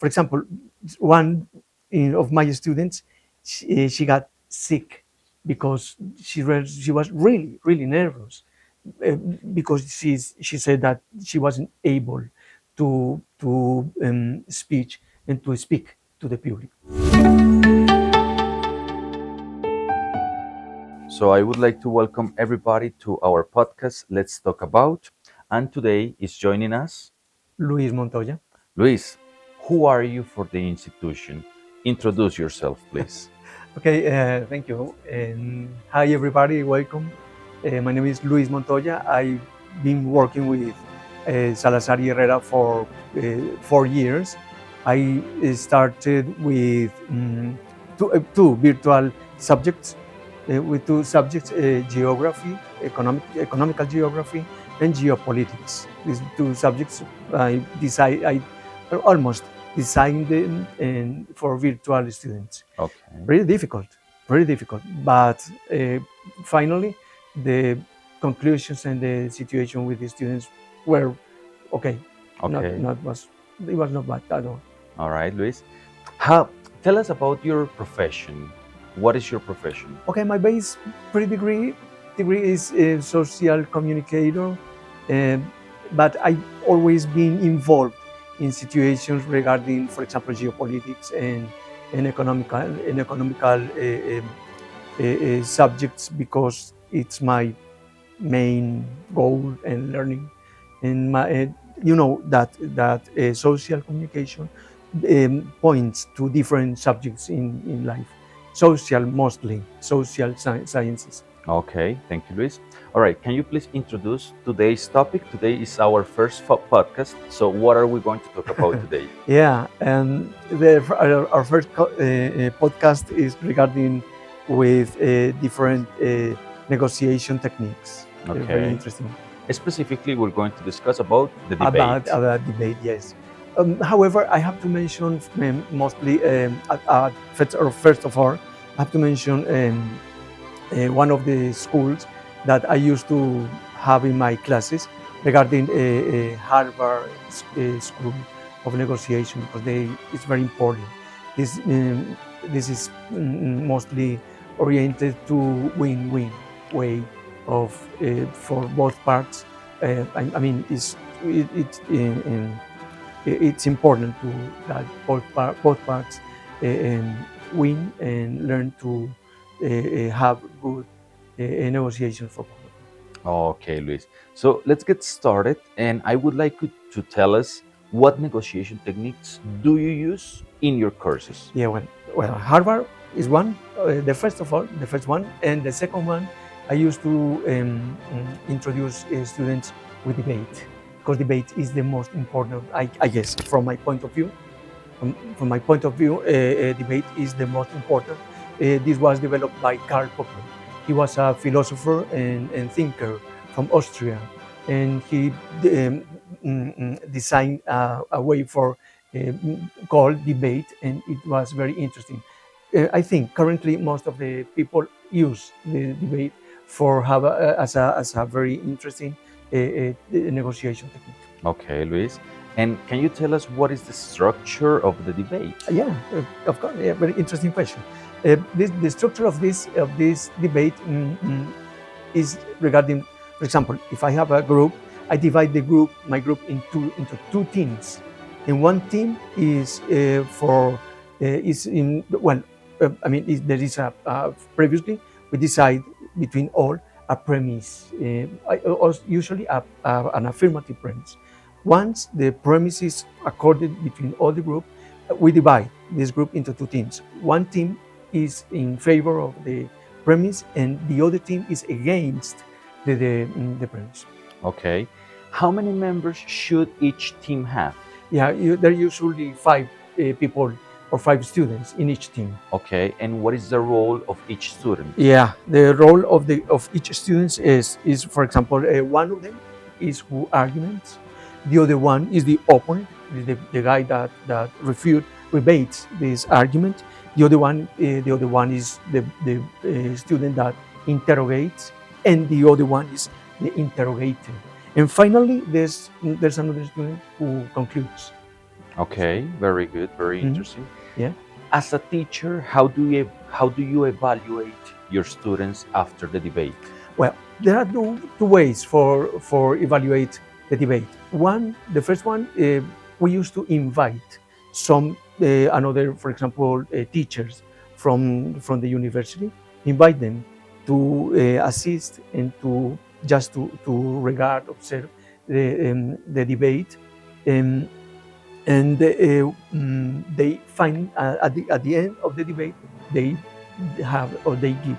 For example, one of my students, she got sick because she was really, really nervous uh, because she said that she wasn't able to speak and to speak to the public. So I would like to welcome everybody to our podcast, Let's Talk About. And today is joining us Luis Montoya. Luis. Who are you for the institution? Introduce yourself, please. Okay, thank you. Hi, everybody. Welcome. My name is Luis Montoya. I've been working with Salazar y Herrera for 4 years. I started with two virtual subjects, with two subjects: geography, economical geography, and geopolitics. These two subjects I almost designed them for virtual students. Okay. Very difficult. But finally, the conclusions and the situation with the students were okay. Okay. It was not bad at all. All right, Luis. How, tell us about your profession. What is your profession? Okay, my base degree is a social communicator, uh, but I've always been involved in situations regarding, for example, geopolitics and economical subjects, because it's my main goal and learning. And you know that social communication points to different subjects in life, mostly social sciences. Okay, thank you, Luis. All right, can you please introduce today's topic? Today is our first podcast. So, what are we going to talk about today? Yeah, and our first podcast is regarding with different negotiation techniques. They're very Okay. interesting. Specifically, we're going to discuss about the debate. About debate, yes. However, I have to mention mostly first of all, I have to mention one of the schools that I used to have in my classes regarding a Harvard School of Negotiation, because it's very important. This is mostly oriented to win-win way of for both parts. I mean, it's important to that both parts win and learn to have good negotiations for both. Okay, Luis. So let's get started. And I would like you to tell us what negotiation techniques do you use in your courses? Yeah, well, Harvard is one. The first one, and the second one, I used to introduce students with debate, because debate is the most important. I guess from my point of view. From my point of view, debate is the most important. This was developed by Karl Popper. He was a philosopher and thinker from Austria, and he designed a way for called debate, and it was very interesting. I think currently most of the people use the debate for as a very interesting negotiation technique. Okay, Luis. And can you tell us what is the structure of the debate? Yeah, of course. Yeah, very interesting question. The structure of this debate is regarding, for example, if I have a group, I divide my group into two teams, and one team is is in well, I mean, there is previously we decide between all a premise, usually an affirmative premise. Once the premise is accorded between all the group, we divide this group into two teams. One team is in favor of the premise, and the other team is against the premise. Okay. How many members should each team have? Yeah, there are usually five people or five students in each team. Okay. And what is the role of each student? Yeah, the role of each student is for example, one of them is who arguments, the other one is the opponent, the guy that rebates this argument. The other one is the student that interrogates, and the other one is the interrogator. And finally, there's another student who concludes. Okay, very good, very Mhm. interesting. Yeah. As a teacher, how do you evaluate your students after the debate? Well, there are two ways for evaluate the debate. One, the first one, we used to invite some another, for example, teachers from the university, invite them to assist and to just to regard, observe the debate, um, and they find at the end of the debate they have or they give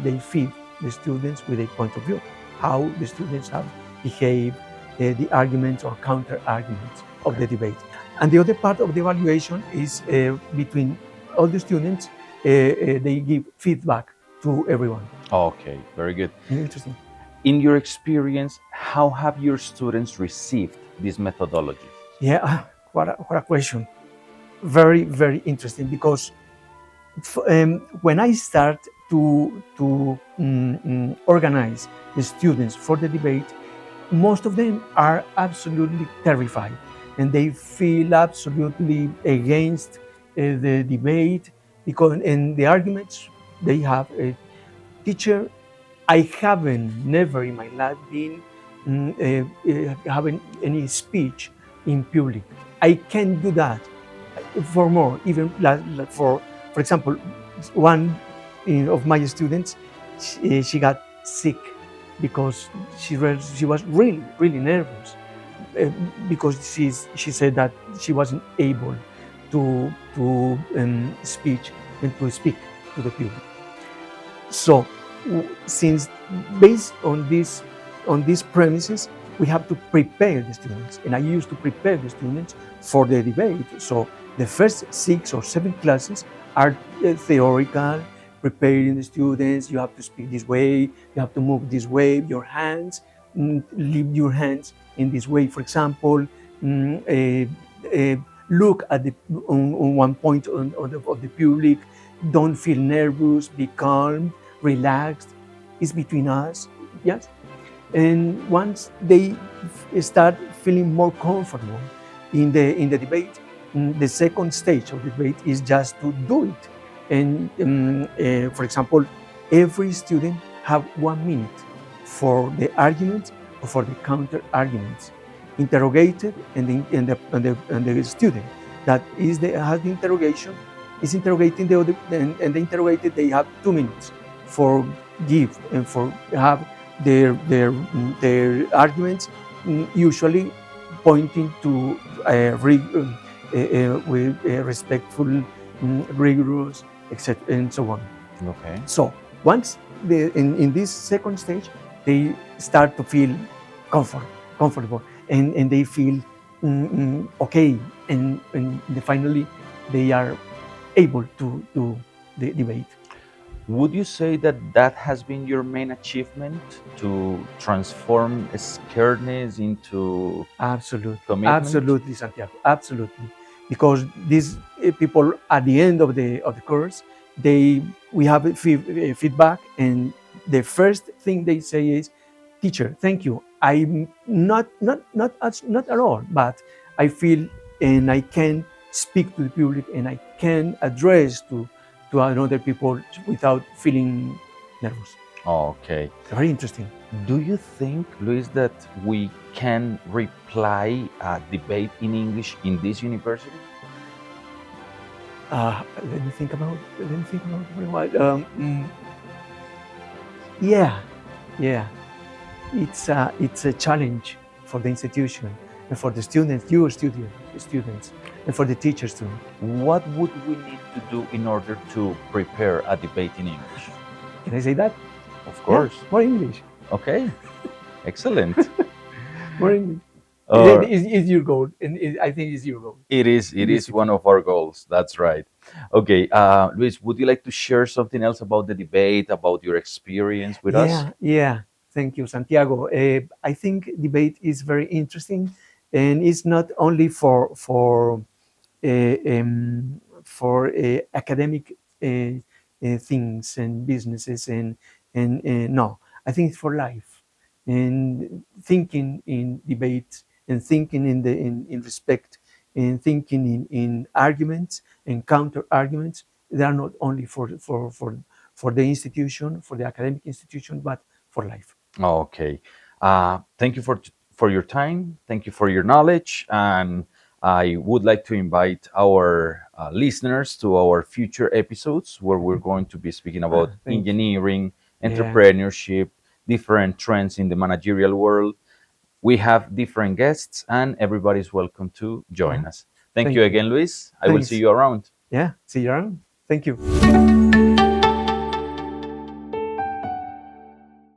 they feed the students with a point of view how the students have behaved, the arguments or counter arguments of Okay. the debate. And the other part of the evaluation is between all the students, they give feedback to everyone. Okay, very good. Interesting. In your experience, how have your students received this methodology? Yeah, what a question. Very, very interesting because when I start to organize the students for the debate, most of them are absolutely terrified and they feel absolutely against the debate because in the arguments they have a teacher. I haven't never in my life been having any speech in public. I can do that for more, even like for example, one of my students, she got sick because she was really, really nervous uh, because she said that she wasn't able to speak and to speak to the public. So, since based on these premises, we have to prepare the students, and I used to prepare the students for the debate. So the first 6 or 7 classes are theoretical, preparing the students. You have to speak this way, you have to move this way, your hands, leave your hands in this way. For example, look at the on one point of the public. Don't feel nervous. Be calm, relaxed. It's between us. Yes. And once they start feeling more comfortable in the debate, the second stage of the debate is just to do it. And for example, every student have 1 minute for the arguments or for the counter arguments, interrogated, and the student that is the has the interrogation is interrogating the other, and the interrogated they have 2 minutes for give and for have their arguments, usually pointing to with respectful, rigorous, etc., and so on. Okay. So once in this second stage, they start to feel comfort, comfortable, and they feel okay, and finally they are able to do the debate. Would you say that that has been your main achievement to transform scaredness into Absolutely, commitment? absolutely, Santiago, absolutely. Because these people at the end of the course, they we have a feedback, and the first thing they say is, "Teacher, thank you. I'm not at all, but I feel and I can speak to the public and I can address to other people without feeling nervous." Okay. Very interesting. Do you think, Luis, that we can reply a debate in English in this university? Let me think about. Let me think about it for a while. Yeah, yeah. It's a challenge for the institution and for the students, your students, and for the teachers too. What would we need to do in order to prepare a debate in English? Can I say that? Of Yeah, course. more English, Okay. Excellent. more English. Or Is your goal, and I think it's your goal. it In this is one of our goals. That's right. Okay. Luis, would you like to share something else about the debate, about your experience with us? Yeah, yeah. Thank you, Santiago. I think debate is very interesting, and it's not only for academic things and businesses and no, I think it's for life, and thinking in debates and thinking in respect in thinking in arguments and counter arguments. They are not only for the institution, for the academic institution, but for life. Okay. Thank you for your time. Thank you for your knowledge. And I would like to invite our listeners to our future episodes where we're going to be speaking about Thank you. engineering, Yeah, entrepreneurship, different trends in the managerial world. We have different guests, and everybody's welcome to join us. Thank thank you you. again, Luis. I will see Thanks. you around. Yeah, see you around. Thank you.